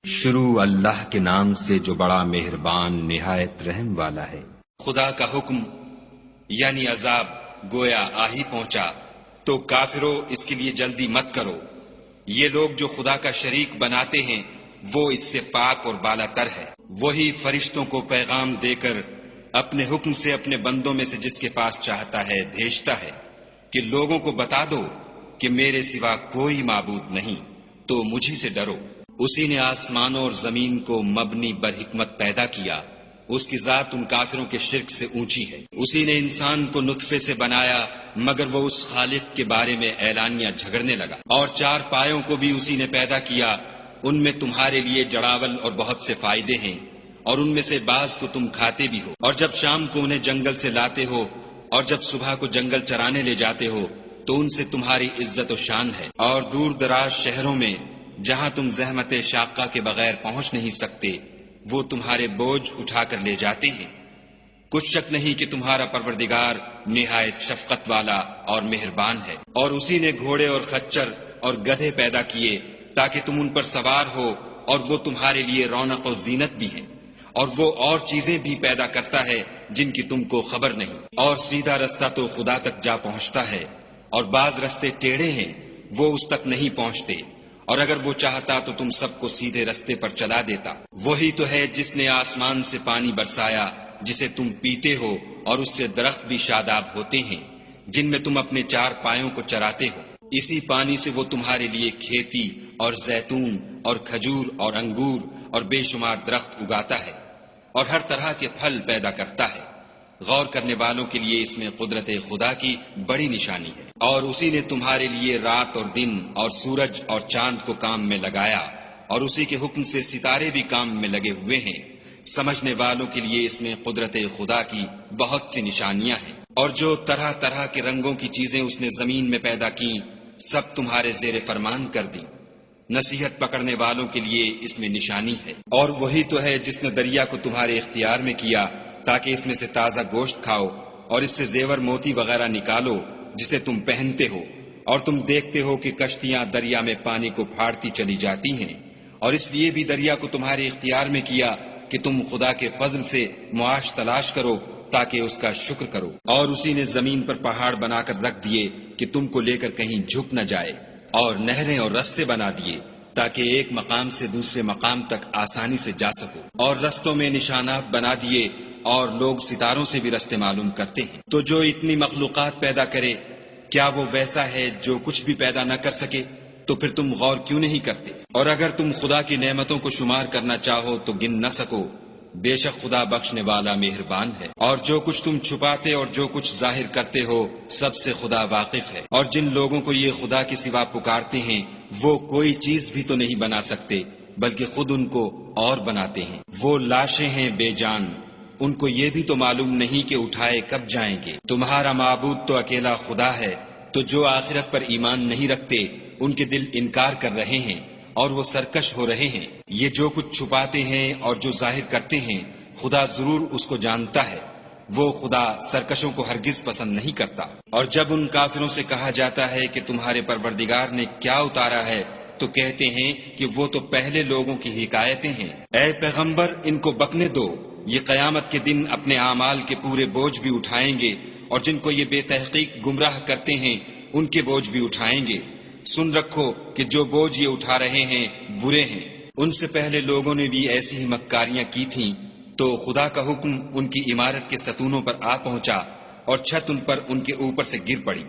شروع اللہ کے نام سے جو بڑا مہربان نہایت رحم والا ہے۔ خدا کا حکم یعنی عذاب گویا آ ہی پہنچا تو کافروں اس کے لیے جلدی مت کرو۔ یہ لوگ جو خدا کا شریک بناتے ہیں وہ اس سے پاک اور بالا تر ہے۔ وہی فرشتوں کو پیغام دے کر اپنے حکم سے اپنے بندوں میں سے جس کے پاس چاہتا ہے بھیجتا ہے کہ لوگوں کو بتا دو کہ میرے سوا کوئی معبود نہیں، تو مجھی سے ڈرو۔ اسی نے آسمانوں اور زمین کو مبنی بر حکمت پیدا کیا، اس کی ذات ان کافروں کے شرک سے اونچی ہے۔ اسی نے انسان کو نطفے سے بنایا مگر وہ اس خالق کے بارے میں اعلانیہ جھگڑنے لگا۔ اور چار پایوں کو بھی اسی نے پیدا کیا، ان میں تمہارے لیے جڑاول اور بہت سے فائدے ہیں، اور ان میں سے بعض کو تم کھاتے بھی ہو۔ اور جب شام کو انہیں جنگل سے لاتے ہو اور جب صبح کو جنگل چرانے لے جاتے ہو تو ان سے تمہاری عزت و شان ہے۔ اور دور دراز شہروں میں جہاں تم زحمت شاقہ کے بغیر پہنچ نہیں سکتے وہ تمہارے بوجھ اٹھا کر لے جاتے ہیں۔ کچھ شک نہیں کہ تمہارا پروردگار نہایت شفقت والا اور مہربان ہے۔ اور اسی نے گھوڑے اور خچر اور گدھے پیدا کیے تاکہ تم ان پر سوار ہو، اور وہ تمہارے لیے رونق و زینت بھی ہیں۔ اور وہ اور چیزیں بھی پیدا کرتا ہے جن کی تم کو خبر نہیں۔ اور سیدھا رستہ تو خدا تک جا پہنچتا ہے، اور بعض رستے ٹیڑھے ہیں وہ اس تک نہیں پہنچتے، اور اگر وہ چاہتا تو تم سب کو سیدھے رستے پر چلا دیتا۔ وہی تو ہے جس نے آسمان سے پانی برسایا جسے تم پیتے ہو، اور اس سے درخت بھی شاداب ہوتے ہیں جن میں تم اپنے چار پایوں کو چراتے ہو۔ اسی پانی سے وہ تمہارے لیے کھیتی اور زیتون اور کھجور اور انگور اور بے شمار درخت اگاتا ہے، اور ہر طرح کے پھل پیدا کرتا ہے۔ غور کرنے والوں کے لیے اس میں قدرت خدا کی بڑی نشانی ہے۔ اور اسی نے تمہارے لیے رات اور دن اور سورج اور چاند کو کام میں لگایا، اور اسی کے حکم سے ستارے بھی کام میں لگے ہوئے ہیں۔ سمجھنے والوں کے لیے اس میں قدرت خدا کی بہت سی نشانیاں ہیں۔ اور جو طرح طرح کے رنگوں کی چیزیں اس نے زمین میں پیدا کی سب تمہارے زیر فرمان کر دی۔ نصیحت پکڑنے والوں کے لیے اس میں نشانی ہے۔ اور وہی تو ہے جس نے دریا کو تمہارے اختیار میں کیا تاکہ اس میں سے تازہ گوشت کھاؤ، اور اس سے زیور موتی وغیرہ نکالو جسے تم پہنتے ہو۔ اور تم دیکھتے ہو کہ کشتیاں دریا میں پانی کو پھاڑتی چلی جاتی ہیں، اور اس لیے بھی دریا کو تمہارے اختیار میں کیا کہ تم خدا کے فضل سے معاش تلاش کرو تاکہ اس کا شکر کرو۔ اور اسی نے زمین پر پہاڑ بنا کر رکھ دیے کہ تم کو لے کر کہیں جھک نہ جائے، اور نہریں اور رستے بنا دیے تاکہ ایک مقام سے دوسرے مقام تک آسانی سے جا سکو۔ اور رستوں میں نشانات بنا دیے، اور لوگ ستاروں سے بھی رستے معلوم کرتے ہیں۔ تو جو اتنی مخلوقات پیدا کرے کیا وہ ویسا ہے جو کچھ بھی پیدا نہ کر سکے؟ تو پھر تم غور کیوں نہیں کرتے؟ اور اگر تم خدا کی نعمتوں کو شمار کرنا چاہو تو گن نہ سکو، بے شک خدا بخشنے والا مہربان ہے۔ اور جو کچھ تم چھپاتے اور جو کچھ ظاہر کرتے ہو سب سے خدا واقف ہے۔ اور جن لوگوں کو یہ خدا کے سوا پکارتے ہیں وہ کوئی چیز بھی تو نہیں بنا سکتے بلکہ خود ان کو اور بناتے ہیں۔ وہ لاشیں ہیں بے جان، ان کو یہ بھی تو معلوم نہیں کہ اٹھائے کب جائیں گے۔ تمہارا معبود تو اکیلا خدا ہے، تو جو آخرت پر ایمان نہیں رکھتے ان کے دل انکار کر رہے ہیں اور وہ سرکش ہو رہے ہیں۔ یہ جو کچھ چھپاتے ہیں اور جو ظاہر کرتے ہیں خدا ضرور اس کو جانتا ہے۔ وہ خدا سرکشوں کو ہرگز پسند نہیں کرتا۔ اور جب ان کافروں سے کہا جاتا ہے کہ تمہارے پروردگار نے کیا اتارا ہے تو کہتے ہیں کہ وہ تو پہلے لوگوں کی حکایتیں ہیں۔ اے پیغمبر ان کو بکنے دو، یہ قیامت کے دن اپنے اعمال کے پورے بوجھ بھی اٹھائیں گے، اور جن کو یہ بے تحقیق گمراہ کرتے ہیں ان کے بوجھ بھی اٹھائیں گے۔ سن رکھو کہ جو بوجھ یہ اٹھا رہے ہیں برے ہیں۔ ان سے پہلے لوگوں نے بھی ایسی ہی مکاریاں کی تھیں، تو خدا کا حکم ان کی عمارت کے ستونوں پر آ پہنچا، اور چھت ان پر ان کے اوپر سے گر پڑی،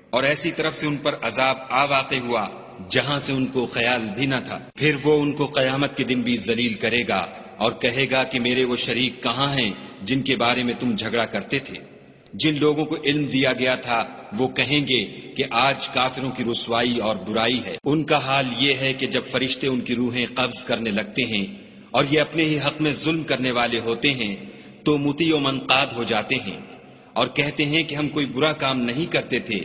اور ایسی طرف سے ان پر عذاب آ واقع ہوا جہاں سے ان کو خیال بھی نہ تھا۔ پھر وہ ان کو قیامت کے دن بھی ذلیل کرے گا اور کہے گا کہ میرے وہ شریک کہاں ہیں جن کے بارے میں تم جھگڑا کرتے تھے؟ جن لوگوں کو علم دیا گیا تھا وہ کہیں گے کہ آج کافروں کی رسوائی اور برائی ہے۔ ان کا حال یہ ہے کہ جب فرشتے ان کی روحیں قبض کرنے لگتے ہیں اور یہ اپنے ہی حق میں ظلم کرنے والے ہوتے ہیں تو مطیع و منقاد ہو جاتے ہیں اور کہتے ہیں کہ ہم کوئی برا کام نہیں کرتے تھے،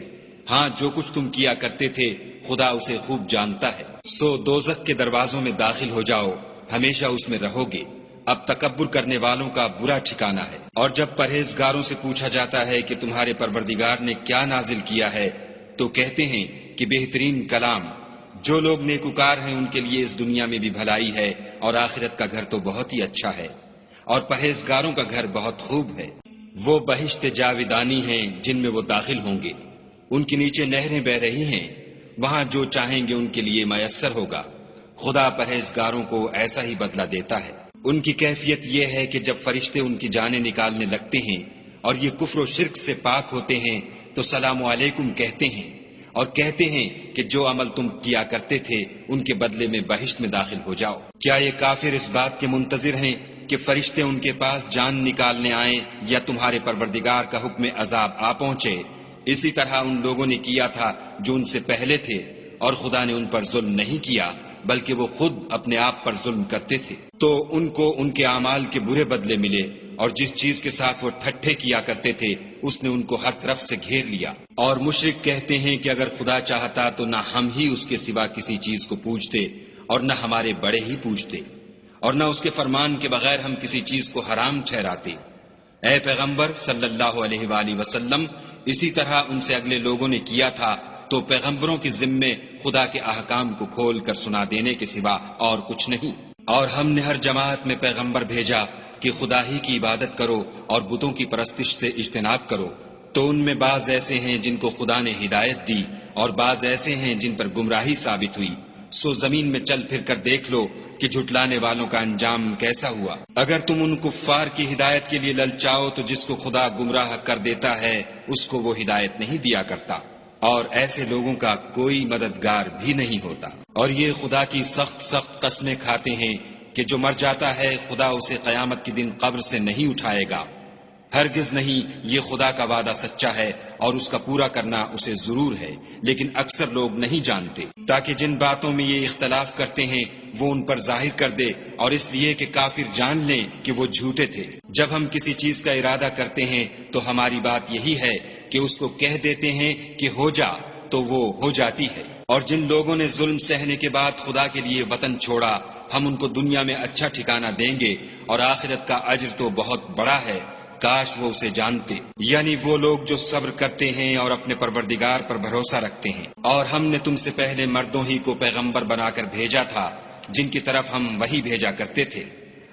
ہاں جو کچھ تم کیا کرتے تھے خدا اسے خوب جانتا ہے۔ سو دوزخ کے دروازوں میں داخل ہو جاؤ، ہمیشہ اس میں رہو گے، اب تکبر کرنے والوں کا برا ٹھکانہ ہے۔ اور جب پرہیزگاروں سے پوچھا جاتا ہے کہ تمہارے پروردگار نے کیا نازل کیا ہے تو کہتے ہیں کہ بہترین کلام جو لوگ نیکوکار ہیں ان کے لیے اس دنیا میں بھی بھلائی ہے اور آخرت کا گھر تو بہت ہی اچھا ہے، اور پرہیزگاروں کا گھر بہت خوب ہے۔ وہ بہشت جاودانی ہیں جن میں وہ داخل ہوں گے، ان کے نیچے نہریں بہ رہی ہیں، وہاں جو چاہیں گے ان کے لیے میسر ہوگا۔ خدا پرہیزگاروں کو ایسا ہی بدلہ دیتا ہے۔ ان کی کیفیت یہ ہے کہ جب فرشتے ان کی جانیں نکالنے لگتے ہیں اور یہ کفر و شرک سے پاک ہوتے ہیں تو سلام علیکم کہتے ہیں اور کہتے ہیں کہ جو عمل تم کیا کرتے تھے ان کے بدلے میں بہشت میں داخل ہو جاؤ۔ کیا یہ کافر اس بات کے منتظر ہیں کہ فرشتے ان کے پاس جان نکالنے آئیں یا تمہارے پروردگار کا حکم عذاب آ پہنچے؟ اسی طرح ان لوگوں نے کیا تھا جو ان سے پہلے تھے، اور خدا نے ان پر ظلم نہیں کیا بلکہ وہ خود اپنے آپ پر ظلم کرتے تھے۔ تو ان کو ان کے اعمال کے برے بدلے ملے، اور جس چیز کے ساتھ وہ ٹھٹھے کیا کرتے تھے اس نے ان کو ہر طرف سے گھیر لیا۔ اور مشرک کہتے ہیں کہ اگر خدا چاہتا تو نہ ہم ہی اس کے سوا کسی چیز کو پوجتے اور نہ ہمارے بڑے ہی پوجتے، اور نہ اس کے فرمان کے بغیر ہم کسی چیز کو حرام ٹھہراتے۔ اے پیغمبر صلی اللہ علیہ وآلہ وسلم، اسی طرح ان سے اگلے لوگوں نے کیا تھا، تو پیغمبروں کے ذمے خدا کے احکام کو کھول کر سنا دینے کے سوا اور کچھ نہیں۔ اور ہم نے ہر جماعت میں پیغمبر بھیجا کہ خدا ہی کی عبادت کرو اور بتوں کی پرستش سے اجتناب کرو، تو ان میں بعض ایسے ہیں جن کو خدا نے ہدایت دی اور بعض ایسے ہیں جن پر گمراہی ثابت ہوئی۔ سو زمین میں چل پھر کر دیکھ لو کہ جھٹلانے والوں کا انجام کیسا ہوا۔ اگر تم ان کفار کی ہدایت کے لیے للچاؤ تو جس کو خدا گمراہ کر دیتا ہے اس کو وہ ہدایت نہیں دیا کرتا، اور ایسے لوگوں کا کوئی مددگار بھی نہیں ہوتا۔ اور یہ خدا کی سخت سخت قسمیں کھاتے ہیں کہ جو مر جاتا ہے خدا اسے قیامت کے دن قبر سے نہیں اٹھائے گا۔ ہرگز نہیں، یہ خدا کا وعدہ سچا ہے اور اس کا پورا کرنا اسے ضرور ہے، لیکن اکثر لوگ نہیں جانتے۔ تاکہ جن باتوں میں یہ اختلاف کرتے ہیں وہ ان پر ظاہر کر دے، اور اس لیے کہ کافر جان لیں کہ وہ جھوٹے تھے۔ جب ہم کسی چیز کا ارادہ کرتے ہیں تو ہماری بات یہی ہے کہ اس کو کہہ دیتے ہیں کہ ہو جا، تو وہ ہو جاتی ہے۔ اور جن لوگوں نے ظلم سہنے کے بعد خدا کے لیے وطن چھوڑا، ہم ان کو دنیا میں اچھا ٹھکانہ دیں گے، اور آخرت کا اجر تو بہت بڑا ہے، کاش وہ اسے جانتے۔ یعنی وہ لوگ جو صبر کرتے ہیں اور اپنے پروردگار پر بھروسہ رکھتے ہیں۔ اور ہم نے تم سے پہلے مردوں ہی کو پیغمبر بنا کر بھیجا تھا جن کی طرف ہم وحی بھیجا کرتے تھے۔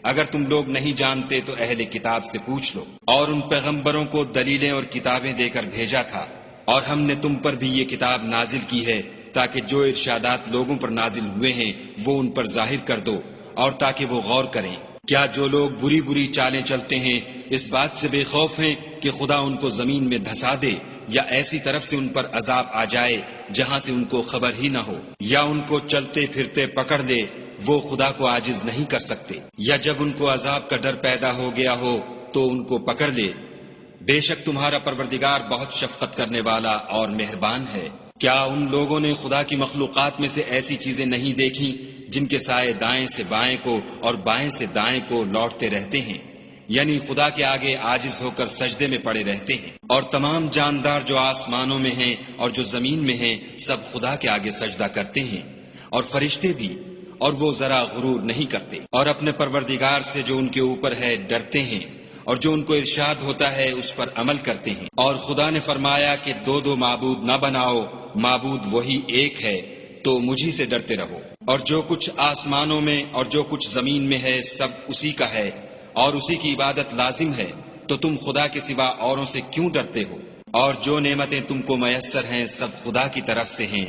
اگر تم لوگ نہیں جانتے تو اہل کتاب سے پوچھ لو۔ اور ان پیغمبروں کو دلیلیں اور کتابیں دے کر بھیجا تھا، اور ہم نے تم پر بھی یہ کتاب نازل کی ہے تاکہ جو ارشادات لوگوں پر نازل ہوئے ہیں وہ ان پر ظاہر کر دو، اور تاکہ وہ غور کریں۔ کیا جو لوگ بری بری چالیں چلتے ہیں اس بات سے بے خوف ہیں کہ خدا ان کو زمین میں دھسا دے، یا ایسی طرف سے ان پر عذاب آ جائے جہاں سے ان کو خبر ہی نہ ہو، یا ان کو چلتے پھرتے پکڑ لے، وہ خدا کو عاجز نہیں کر سکتے، یا جب ان کو عذاب کا ڈر پیدا ہو گیا ہو تو ان کو پکڑ لے۔ بے شک تمہارا پروردگار بہت شفقت کرنے والا اور مہربان ہے۔ کیا ان لوگوں نے خدا کی مخلوقات میں سے ایسی چیزیں نہیں دیکھی جن کے سائے دائیں سے بائیں کو اور بائیں سے دائیں کو لوٹتے رہتے ہیں؟ یعنی خدا کے آگے عاجز ہو کر سجدے میں پڑے رہتے ہیں۔ اور تمام جاندار جو آسمانوں میں ہیں اور جو زمین میں ہیں سب خدا کے آگے سجدہ کرتے ہیں، اور فرشتے بھی، اور وہ ذرا غرور نہیں کرتے، اور اپنے پروردگار سے جو ان کے اوپر ہے ڈرتے ہیں، اور جو ان کو ارشاد ہوتا ہے اس پر عمل کرتے ہیں۔ اور خدا نے فرمایا کہ دو دو معبود نہ بناؤ، معبود وہی ایک ہے، تو مجھی سے ڈرتے رہو۔ اور جو کچھ آسمانوں میں اور جو کچھ زمین میں ہے سب اسی کا ہے، اور اسی کی عبادت لازم ہے، تو تم خدا کے سوا اوروں سے کیوں ڈرتے ہو؟ اور جو نعمتیں تم کو میسر ہیں سب خدا کی طرف سے ہیں۔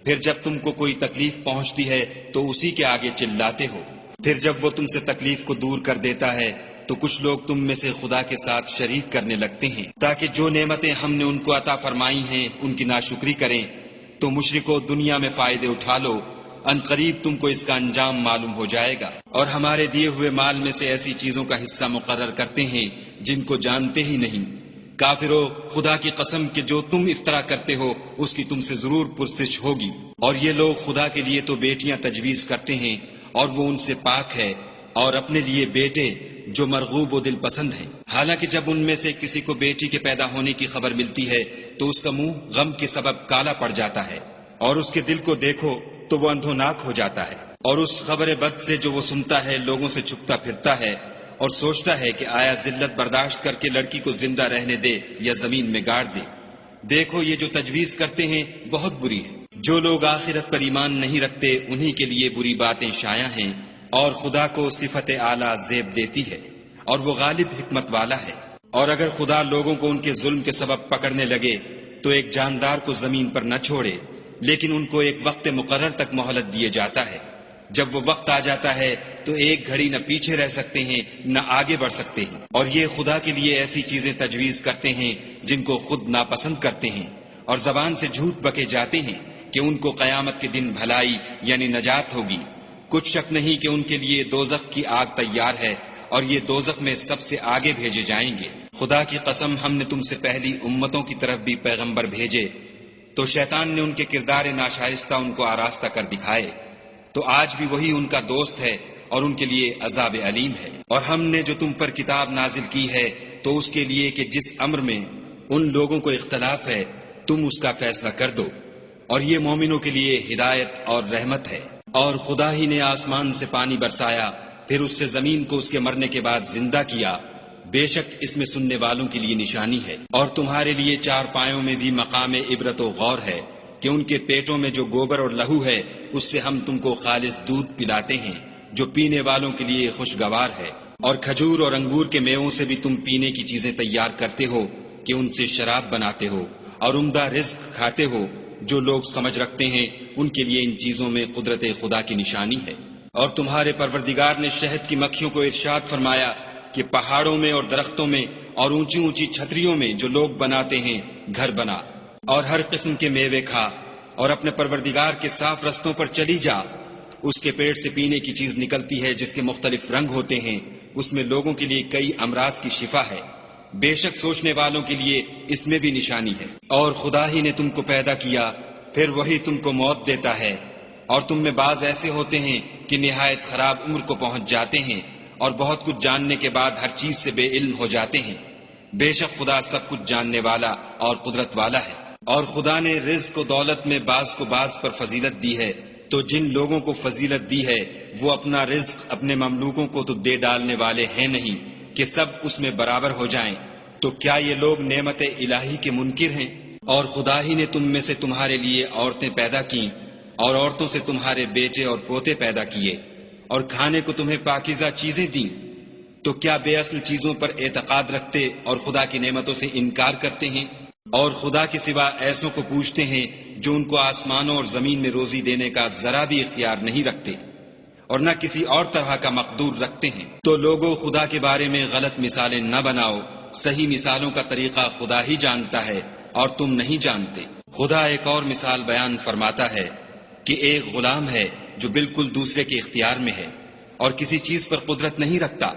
پھر جب تم کو کوئی تکلیف پہنچتی ہے تو اسی کے آگے چلاتے ہو، پھر جب وہ تم سے تکلیف کو دور کر دیتا ہے تو کچھ لوگ تم میں سے خدا کے ساتھ شریک کرنے لگتے ہیں تاکہ جو نعمتیں ہم نے ان کو عطا فرمائی ہیں ان کی ناشکری کریں۔ تو مشرکو دنیا میں فائدے اٹھا لو، ان قریب تم کو اس کا انجام معلوم ہو جائے گا۔ اور ہمارے دیے ہوئے مال میں سے ایسی چیزوں کا حصہ مقرر کرتے ہیں جن کو جانتے ہی نہیں۔ کافرو، خدا کی قسم کہ جو تم افطرا کرتے ہو اس کی تم سے ضرور پرسش ہوگی۔ اور یہ لوگ خدا کے لیے تو بیٹیاں تجویز کرتے ہیں اور وہ ان سے پاک ہے، اور اپنے لیے بیٹے جو مرغوب و دل پسند ہیں۔ حالانکہ جب ان میں سے کسی کو بیٹی کے پیدا ہونے کی خبر ملتی ہے تو اس کا منہ غم کے سبب کالا پڑ جاتا ہے، اور اس کے دل کو دیکھو تو وہ اندھوناک ہو جاتا ہے، اور اس خبر بد سے جو وہ سنتا ہے لوگوں سے چھپتا پھرتا ہے اور سوچتا ہے کہ آیا ذلت برداشت کر کے لڑکی کو زندہ رہنے دے یا زمین میں گاڑ دے۔ دیکھو یہ جو تجویز کرتے ہیں بہت بری ہے۔ جو لوگ آخرت پر ایمان نہیں رکھتے انہی کے لیے بری باتیں شائع ہیں، اور خدا کو صفت اعلیٰ زیب دیتی ہے، اور وہ غالب حکمت والا ہے۔ اور اگر خدا لوگوں کو ان کے ظلم کے سبب پکڑنے لگے تو ایک جاندار کو زمین پر نہ چھوڑے، لیکن ان کو ایک وقت مقرر تک مہلت دیے جاتا ہے۔ جب وہ وقت آ جاتا ہے تو ایک گھڑی نہ پیچھے رہ سکتے ہیں نہ آگے بڑھ سکتے ہیں، اور یہ خدا کے لیے ایسی چیزیں تجویز کرتے ہیں جن کو خود ناپسند کرتے ہیں، اور زبان سے جھوٹ بکے جاتے ہیں کہ ان کو قیامت کے دن بھلائی یعنی نجات ہوگی۔ کچھ شک نہیں کہ ان کے لیے دوزخ کی آگ تیار ہے، اور یہ دوزخ میں سب سے آگے بھیجے جائیں گے۔ خدا کی قسم، ہم نے تم سے پہلی امتوں کی طرف بھی پیغمبر بھیجے، تو شیطان نے ان کے کردار ناشائستہ ان کو آراستہ کر دکھائے، تو آج بھی وہی ان کا دوست ہے اور ان کے لیے عذاب علیم ہے۔ اور ہم نے جو تم پر کتاب نازل کی ہے تو اس کے لیے کہ جس امر میں ان لوگوں کو اختلاف ہے تم اس کا فیصلہ کر دو، اور یہ مومنوں کے لیے ہدایت اور رحمت ہے۔ اور خدا ہی نے آسمان سے پانی برسایا، پھر اس سے زمین کو اس کے مرنے کے بعد زندہ کیا، بے شک اس میں سننے والوں کے لیے نشانی ہے۔ اور تمہارے لیے چار پایوں میں بھی مقام عبرت و غور ہے کہ ان کے پیٹوں میں جو گوبر اور لہو ہے اس سے ہم تم کو خالص دودھ پلاتے ہیں جو پینے والوں کے لیے خوشگوار ہے، اور کھجور اور انگور کے میووں سے بھی تم پینے کی چیزیں تیار کرتے ہو کہ ان سے شراب بناتے ہو، اور عمدہ رزق کھاتے ہو۔ جو لوگ سمجھ رکھتے ہیں ان کے لیے ان چیزوں میں قدرت خدا کی نشانی ہے۔ اور تمہارے پروردگار نے شہد کی مکھیوں کو ارشاد فرمایا کہ پہاڑوں میں اور درختوں میں اور اونچی اونچی چھتریوں میں جو لوگ بناتے ہیں گھر بنا، اور ہر قسم کے میوے کھا، اور اپنے پروردگار کے صاف رستوں پر چلی جا۔ اس کے پیٹ سے پینے کی چیز نکلتی ہے جس کے مختلف رنگ ہوتے ہیں، اس میں لوگوں کے لیے کئی امراض کی شفا ہے، بے شک سوچنے والوں کے لیے اس میں بھی نشانی ہے۔ اور خدا ہی نے تم کو پیدا کیا، پھر وہی تم کو موت دیتا ہے، اور تم میں بعض ایسے ہوتے ہیں کہ نہایت خراب عمر کو پہنچ جاتے ہیں، اور بہت کچھ جاننے کے بعد ہر چیز سے بے علم ہو جاتے ہیں۔ بے شک خدا سب کچھ جاننے والا اور قدرت والا ہے۔ اور خدا نے رزق و دولت میں بعض کو بعض پر فضیلت دی ہے، تو جن لوگوں کو فضیلت دی ہے وہ اپنا رزق اپنے مملوکوں کو تو دے ڈالنے والے ہیں نہیں کہ سب اس میں برابر ہو جائیں۔ تو کیا یہ لوگ نعمت الہی کے منکر ہیں؟ اور خدا ہی نے تم میں سے تمہارے لیے عورتیں پیدا کیں، اور عورتوں سے تمہارے بیٹے اور پوتے پیدا کیے، اور کھانے کو تمہیں پاکیزہ چیزیں دیں۔ تو کیا بے اصل چیزوں پر اعتقاد رکھتے اور خدا کی نعمتوں سے انکار کرتے ہیں؟ اور خدا کے سوا ایسوں کو پوچھتے ہیں جو ان کو آسمانوں اور زمین میں روزی دینے کا ذرا بھی اختیار نہیں رکھتے، اور نہ کسی اور طرح کا مقدور رکھتے ہیں۔ تو لوگوں، خدا کے بارے میں غلط مثالیں نہ بناؤ، صحیح مثالوں کا طریقہ خدا ہی جانتا ہے اور تم نہیں جانتے۔ خدا ایک اور مثال بیان فرماتا ہے کہ ایک غلام ہے جو بالکل دوسرے کے اختیار میں ہے اور کسی چیز پر قدرت نہیں رکھتا،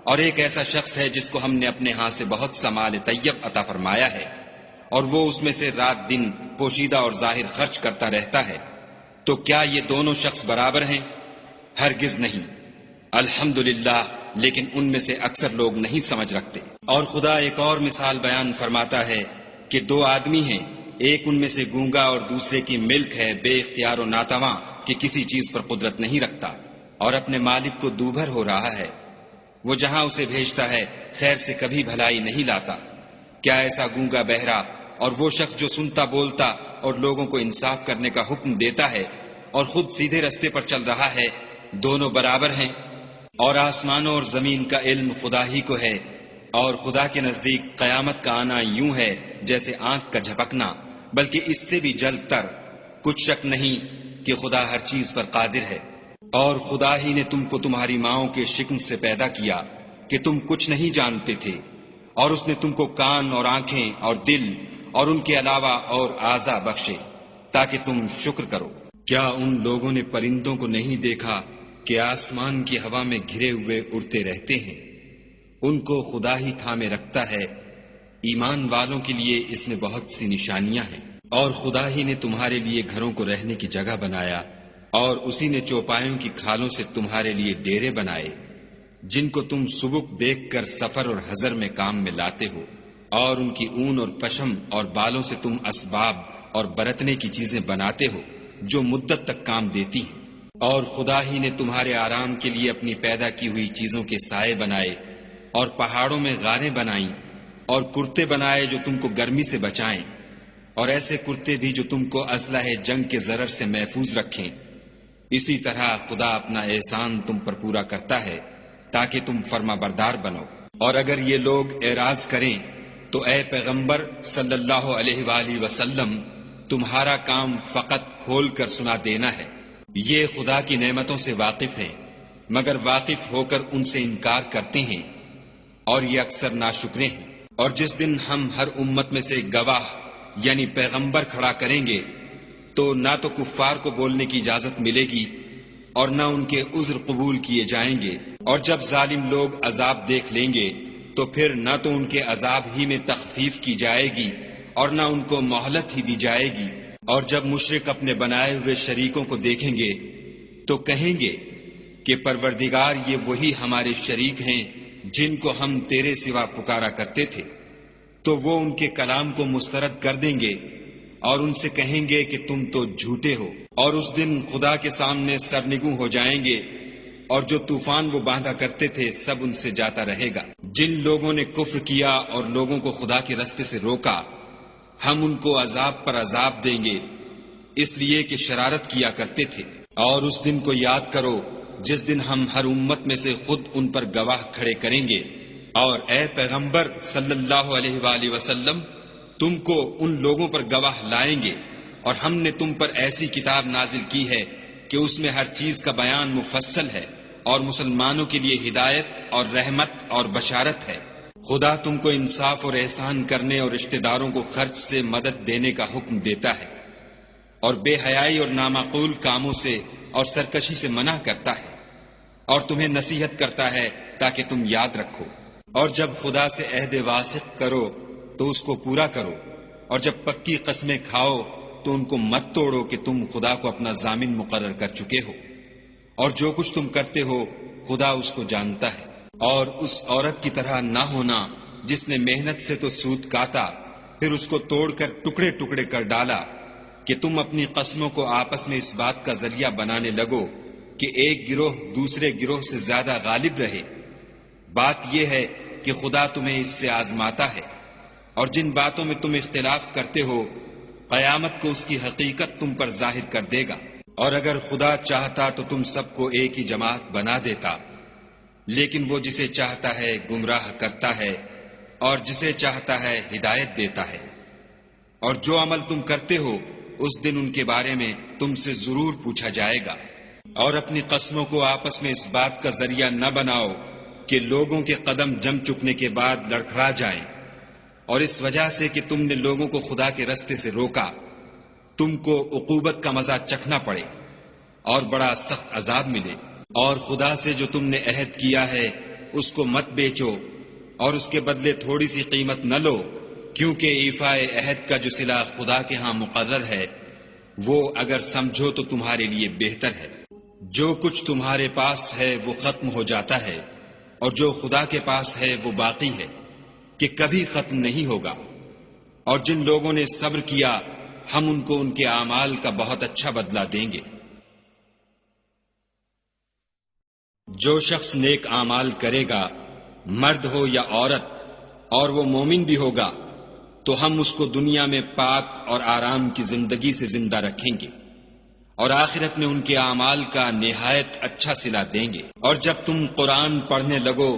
اور ایک ایسا شخص ہے جس کو ہم نے اپنے ہاں سے بہت سا مال طیب عطا فرمایا ہے، اور وہ اس میں سے رات دن پوشیدہ اور ظاہر خرچ کرتا رہتا ہے۔ تو کیا یہ دونوں شخص برابر ہیں؟ ہرگز نہیں۔ الحمدللہ، لیکن ان میں سے اکثر لوگ نہیں سمجھ رکھتے۔ اور خدا ایک اور مثال بیان فرماتا ہے کہ دو آدمی ہیں، ایک ان میں سے گونگا اور دوسرے کی ملک ہے بے اختیار و ناتواں کہ کسی چیز پر قدرت نہیں رکھتا، اور اپنے مالک کو دوبھر ہو رہا ہے۔ وہ جہاں اسے بھیجتا ہے خیر سے کبھی بھلائی نہیں لاتا۔ کیا ایسا گونگا بہرا اور وہ شخص جو سنتا بولتا اور لوگوں کو انصاف کرنے کا حکم دیتا ہے اور خود سیدھے رستے پر چل رہا ہے، دونوں برابر ہیں؟ اور آسمانوں اور زمین کا علم خدا ہی کو ہے، اور خدا کے نزدیک قیامت کا آنا یوں ہے جیسے آنکھ کا جھپکنا، بلکہ اس سے بھی جلد تر۔ کچھ شک نہیں کہ خدا ہر چیز پر قادر ہے۔ اور خدا ہی نے تم کو تمہاری ماؤں کے شکم سے پیدا کیا کہ تم کچھ نہیں جانتے تھے، اور اس نے تم کو کان اور آنکھیں اور دل اور ان کے علاوہ اور اعضاء بخشے تاکہ تم شکر کرو۔ کیا ان لوگوں نے پرندوں کو نہیں دیکھا کہ آسمان کی ہوا میں گھرے ہوئے اڑتے رہتے ہیں؟ ان کو خدا ہی تھامے رکھتا ہے۔ ایمان والوں کے لیے اس میں بہت سی نشانیاں ہیں۔ اور خدا ہی نے تمہارے لیے گھروں کو رہنے کی جگہ بنایا، اور اسی نے چوپایوں کی کھالوں سے تمہارے لیے ڈیرے بنائے جن کو تم سبک دیکھ کر سفر اور حضر میں کام میں لاتے ہو، اور ان کی اون اور پشم اور بالوں سے تم اسباب اور برتنے کی چیزیں بناتے ہو جو مدت تک کام دیتی ہیں۔ اور خدا ہی نے تمہارے آرام کے لیے اپنی پیدا کی ہوئی چیزوں کے سائے بنائے، اور پہاڑوں میں غاریں بنائیں، اور کرتے بنائے جو تم کو گرمی سے بچائیں، اور ایسے کرتے بھی جو تم کو اسلحہ جنگ کے ضرر سے محفوظ رکھیں۔ اسی طرح خدا اپنا احسان تم پر پورا کرتا ہے تاکہ تم فرما بردار بنو۔ اور اگر یہ لوگ اعراض کریں تو اے پیغمبر صلی اللہ علیہ وآلہ وسلم، تمہارا کام فقط کھول کر سنا دینا ہے۔ یہ خدا کی نعمتوں سے واقف ہیں، مگر واقف ہو کر ان سے انکار کرتے ہیں، اور یہ اکثر ناشکرے ہیں۔ اور جس دن ہم ہر امت میں سے گواہ یعنی پیغمبر کھڑا کریں گے تو نہ تو کفار کو بولنے کی اجازت ملے گی اور نہ ان کے عذر قبول کیے جائیں گے۔ اور جب ظالم لوگ عذاب دیکھ لیں گے تو پھر نہ تو ان کے عذاب ہی میں تخفیف کی جائے گی اور نہ ان کو مہلت ہی دی جائے گی۔ اور جب مشرک اپنے بنائے ہوئے شریکوں کو دیکھیں گے تو کہیں گے کہ پروردگار یہ وہی ہمارے شریک ہیں جن کو ہم تیرے سوا پکارا کرتے تھے، تو وہ ان کے کلام کو مسترد کر دیں گے اور ان سے کہیں گے کہ تم تو جھوٹے ہو۔ اور اس دن خدا کے سامنے سرنگوں ہو جائیں گے، اور جو طوفان وہ باندھا کرتے تھے سب ان سے جاتا رہے گا۔ جن لوگوں نے کفر کیا اور لوگوں کو خدا کے رستے سے روکا، ہم ان کو عذاب پر عذاب دیں گے، اس لیے کہ شرارت کیا کرتے تھے۔ اور اس دن کو یاد کرو جس دن ہم ہر امت میں سے خود ان پر گواہ کھڑے کریں گے۔ اور اے پیغمبر صلی اللہ علیہ وآلہ وسلم، تم کو ان لوگوں پر گواہ لائیں گے، اور ہم نے تم پر ایسی کتاب نازل کی ہے کہ اس میں ہر چیز کا بیان مفصل ہے، اور مسلمانوں کے لیے ہدایت اور رحمت اور بشارت ہے۔ خدا تم کو انصاف اور احسان کرنے اور رشتہ داروں کو خرچ سے مدد دینے کا حکم دیتا ہے، اور بے حیائی اور نامعقول کاموں سے اور سرکشی سے منع کرتا ہے، اور تمہیں نصیحت کرتا ہے تاکہ تم یاد رکھو۔ اور جب خدا سے عہد واثق کرو تو اس کو پورا کرو، اور جب پکی قسمیں کھاؤ تو ان کو مت توڑو کہ تم خدا کو اپنا ضامن مقرر کر چکے ہو، اور جو کچھ تم کرتے ہو خدا اس کو جانتا ہے۔ اور اس عورت کی طرح نہ ہونا جس نے محنت سے تو سود کاتا پھر اس کو توڑ کر ٹکڑے ٹکڑے کر ڈالا، کہ تم اپنی قسموں کو آپس میں اس بات کا ذریعہ بنانے لگو کہ ایک گروہ دوسرے گروہ سے زیادہ غالب رہے۔ بات یہ ہے کہ خدا تمہیں اس سے آزماتا ہے، اور جن باتوں میں تم اختلاف کرتے ہو قیامت کو اس کی حقیقت تم پر ظاہر کر دے گا۔ اور اگر خدا چاہتا تو تم سب کو ایک ہی جماعت بنا دیتا، لیکن وہ جسے چاہتا ہے گمراہ کرتا ہے اور جسے چاہتا ہے ہدایت دیتا ہے۔ اور جو عمل تم کرتے ہو اس دن ان کے بارے میں تم سے ضرور پوچھا جائے گا۔ اور اپنی قسموں کو آپس میں اس بات کا ذریعہ نہ بناؤ کہ لوگوں کے قدم جم چکنے کے بعد لڑکھڑا جائیں، اور اس وجہ سے کہ تم نے لوگوں کو خدا کے رستے سے روکا تم کو عقوبت کا مزہ چکھنا پڑے اور بڑا سخت عذاب ملے۔ اور خدا سے جو تم نے عہد کیا ہے اس کو مت بیچو، اور اس کے بدلے تھوڑی سی قیمت نہ لو، کیونکہ ایفائے عہد کا جو صلہ خدا کے ہاں مقرر ہے وہ اگر سمجھو تو تمہارے لیے بہتر ہے۔ جو کچھ تمہارے پاس ہے وہ ختم ہو جاتا ہے، اور جو خدا کے پاس ہے وہ باقی ہے کہ کبھی ختم نہیں ہوگا۔ اور جن لوگوں نے صبر کیا ہم ان کو ان کے اعمال کا بہت اچھا بدلہ دیں گے۔ جو شخص نیک اعمال کرے گا، مرد ہو یا عورت، اور وہ مومن بھی ہوگا، تو ہم اس کو دنیا میں پاک اور آرام کی زندگی سے زندہ رکھیں گے، اور آخرت میں ان کے اعمال کا نہایت اچھا صلہ دیں گے۔ اور جب تم قرآن پڑھنے لگو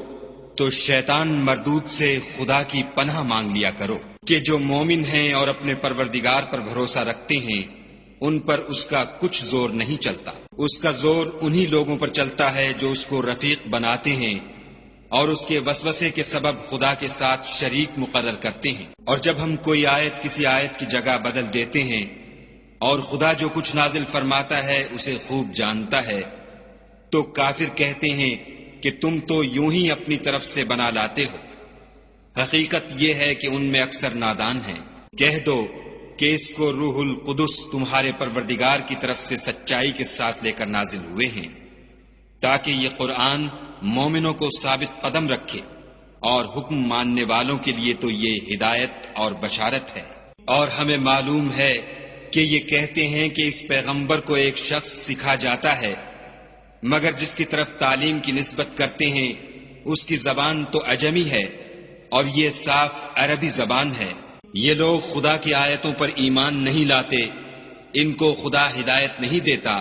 تو شیطان مردود سے خدا کی پناہ مانگ لیا کرو، کہ جو مومن ہیں اور اپنے پروردگار پر بھروسہ رکھتے ہیں ان پر اس کا کچھ زور نہیں چلتا۔ اس کا زور انہی لوگوں پر چلتا ہے جو اس کو رفیق بناتے ہیں اور اس کے وسوسے کے سبب خدا کے ساتھ شریک مقرر کرتے ہیں۔ اور جب ہم کوئی آیت کسی آیت کی جگہ بدل دیتے ہیں اور خدا جو کچھ نازل فرماتا ہے اسے خوب جانتا ہے، تو کافر کہتے ہیں کہ تم تو یوں ہی اپنی طرف سے بنا لاتے ہو، حقیقت یہ ہے کہ ان میں اکثر نادان ہیں۔ کہہ دو کہ اس کو روح القدس تمہارے پروردگار کی طرف سے سچائی کے ساتھ لے کر نازل ہوئے ہیں، تاکہ یہ قرآن مومنوں کو ثابت قدم رکھے، اور حکم ماننے والوں کے لیے تو یہ ہدایت اور بشارت ہے۔ اور ہمیں معلوم ہے کہ یہ کہتے ہیں کہ اس پیغمبر کو ایک شخص سکھا جاتا ہے، مگر جس کی طرف تعلیم کی نسبت کرتے ہیں اس کی زبان تو عجمی ہے اور یہ صاف عربی زبان ہے۔ یہ لوگ خدا کی آیتوں پر ایمان نہیں لاتے، ان کو خدا ہدایت نہیں دیتا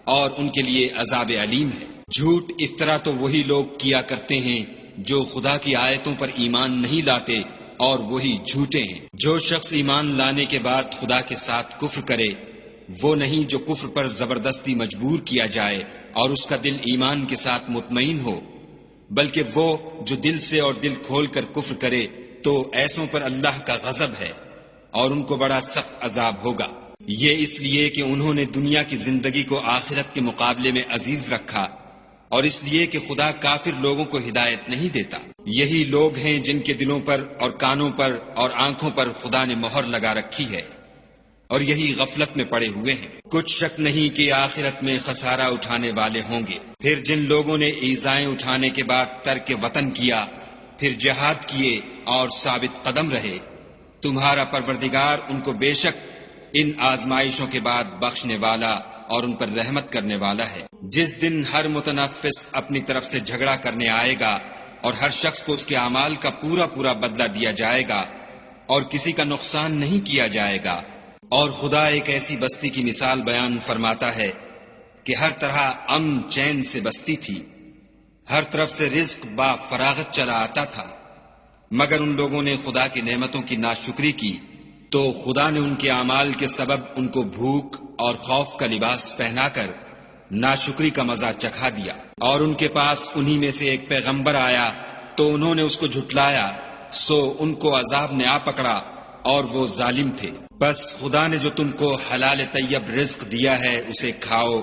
اور ان کے لیے عذاب علیم ہے۔ جھوٹ افطرا تو وہی لوگ کیا کرتے ہیں جو خدا کی آیتوں پر ایمان نہیں لاتے اور وہی جھوٹے ہیں۔ جو شخص ایمان لانے کے بعد خدا کے ساتھ کفر کرے وہ نہیں جو کفر پر زبردستی مجبور کیا جائے اور اس کا دل ایمان کے ساتھ مطمئن ہو، بلکہ وہ جو دل سے اور دل کھول کر کفر کرے تو ایسوں پر اللہ کا غضب ہے اور ان کو بڑا سخت عذاب ہوگا۔ یہ اس لیے کہ انہوں نے دنیا کی زندگی کو آخرت کے مقابلے میں عزیز رکھا اور اس لیے کہ خدا کافر لوگوں کو ہدایت نہیں دیتا۔ یہی لوگ ہیں جن کے دلوں پر اور کانوں پر اور آنکھوں پر خدا نے مہر لگا رکھی ہے اور یہی غفلت میں پڑے ہوئے ہیں۔ کچھ شک نہیں کہ آخرت میں خسارہ اٹھانے والے ہوں گے۔ پھر جن لوگوں نے ایذائیں اٹھانے کے بعد ترک وطن کیا، پھر جہاد کیے اور ثابت قدم رہے، تمہارا پروردگار ان کو بے شک ان آزمائشوں کے بعد بخشنے والا اور ان پر رحمت کرنے والا ہے۔ جس دن ہر متنفس اپنی طرف سے جھگڑا کرنے آئے گا اور ہر شخص کو اس کے اعمال کا پورا پورا بدلہ دیا جائے گا اور کسی کا نقصان نہیں کیا جائے گا۔ اور خدا ایک ایسی بستی کی مثال بیان فرماتا ہے کہ ہر طرح امن چین سے بستی تھی، ہر طرف سے رزق با فراغت چلا آتا تھا، مگر ان لوگوں نے خدا کی نعمتوں کی ناشکری کی تو خدا نے ان کے اعمال کے سبب ان کو بھوک اور خوف کا لباس پہنا کر ناشکری کا مزہ چکھا دیا۔ اور ان کے پاس انہی میں سے ایک پیغمبر آیا تو انہوں نے اس کو جھٹلایا، سو ان کو عذاب نے آ پکڑا اور وہ ظالم تھے۔ بس خدا نے جو تم کو حلال طیب رزق دیا ہے اسے کھاؤ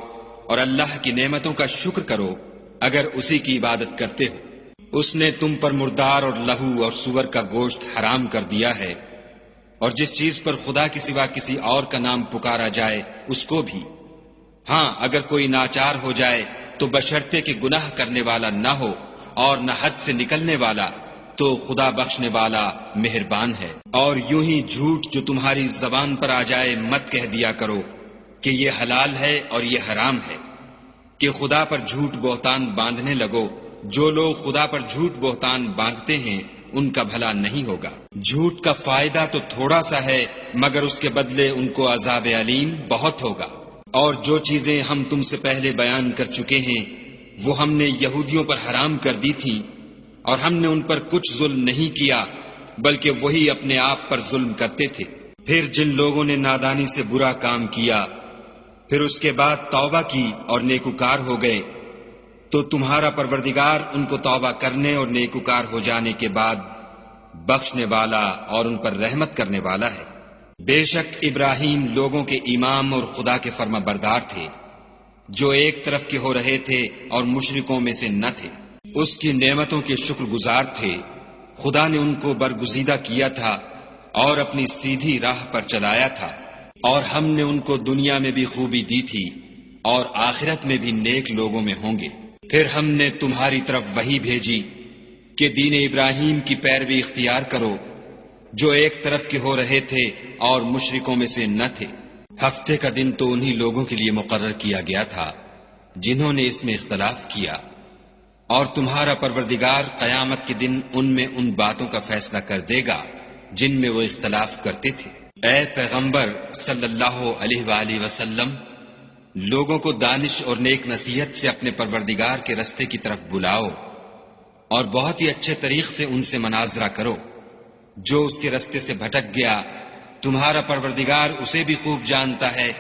اور اللہ کی نعمتوں کا شکر کرو اگر اسی کی عبادت کرتے ہو۔ اس نے تم پر مردار اور لہو اور سور کا گوشت حرام کر دیا ہے، اور جس چیز پر خدا کے سوا کسی اور کا نام پکارا جائے اس کو بھی۔ ہاں اگر کوئی ناچار ہو جائے تو بشرطے کہ گناہ کرنے والا نہ ہو اور نہ حد سے نکلنے والا، تو خدا بخشنے والا مہربان ہے۔ اور یوں ہی جھوٹ جو تمہاری زبان پر آ جائے مت کہہ دیا کرو کہ یہ حلال ہے اور یہ حرام ہے، کہ خدا پر جھوٹ بہتان باندھنے لگو۔ جو لوگ خدا پر جھوٹ بہتان باندھتے ہیں ان کا بھلا نہیں ہوگا۔ جھوٹ کا فائدہ تو تھوڑا سا ہے مگر اس کے بدلے ان کو عذاب علیم بہت ہوگا۔ اور جو چیزیں ہم تم سے پہلے بیان کر چکے ہیں وہ ہم نے یہودیوں پر حرام کر دی تھی، اور ہم نے ان پر کچھ ظلم نہیں کیا بلکہ وہی اپنے آپ پر ظلم کرتے تھے۔ پھر جن لوگوں نے نادانی سے برا کام کیا پھر اس کے بعد توبہ کی اور نیکوکار ہو گئے تو تمہارا پروردگار ان کو توبہ کرنے اور نیکوکار ہو جانے کے بعد بخشنے والا اور ان پر رحمت کرنے والا ہے۔ بے شک ابراہیم لوگوں کے امام اور خدا کے فرما بردار تھے، جو ایک طرف کے ہو رہے تھے اور مشرکوں میں سے نہ تھے۔ اس کی نعمتوں کے شکر گزار تھے۔ خدا نے ان کو برگزیدہ کیا تھا اور اپنی سیدھی راہ پر چلایا تھا، اور ہم نے ان کو دنیا میں بھی خوبی دی تھی اور آخرت میں بھی نیک لوگوں میں ہوں گے۔ پھر ہم نے تمہاری طرف وحی بھیجی کہ دین ابراہیم کی پیروی اختیار کرو، جو ایک طرف کے ہو رہے تھے اور مشرکوں میں سے نہ تھے۔ ہفتے کا دن تو انہی لوگوں کے لیے مقرر کیا گیا تھا جنہوں نے اس میں اختلاف کیا، اور تمہارا پروردگار قیامت کے دن ان میں ان باتوں کا فیصلہ کر دے گا جن میں وہ اختلاف کرتے تھے۔ اے پیغمبر صلی اللہ علیہ وآلہ وسلم، لوگوں کو دانش اور نیک نصیحت سے اپنے پروردگار کے رستے کی طرف بلاؤ اور بہت ہی اچھے طریق سے ان سے مناظرہ کرو۔ جو اس کے رستے سے بھٹک گیا تمہارا پروردگار اسے بھی خوب جانتا ہے،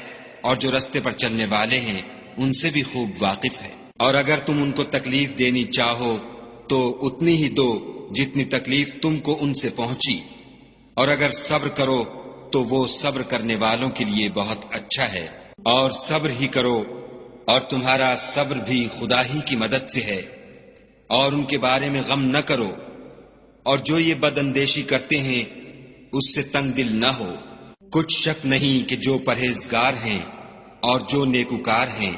اور جو رستے پر چلنے والے ہیں ان سے بھی خوب واقف ہے۔ اور اگر تم ان کو تکلیف دینی چاہو تو اتنی ہی دو جتنی تکلیف تم کو ان سے پہنچی، اور اگر صبر کرو تو وہ صبر کرنے والوں کے لیے بہت اچھا ہے۔ اور صبر ہی کرو، اور تمہارا صبر بھی خدا ہی کی مدد سے ہے، اور ان کے بارے میں غم نہ کرو، اور جو یہ بد اندیشی کرتے ہیں اس سے تنگ دل نہ ہو۔ کچھ شک نہیں کہ جو پرہیزگار ہیں اور جو نیکوکار ہیں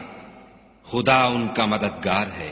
خدا ان کا مددگار ہے۔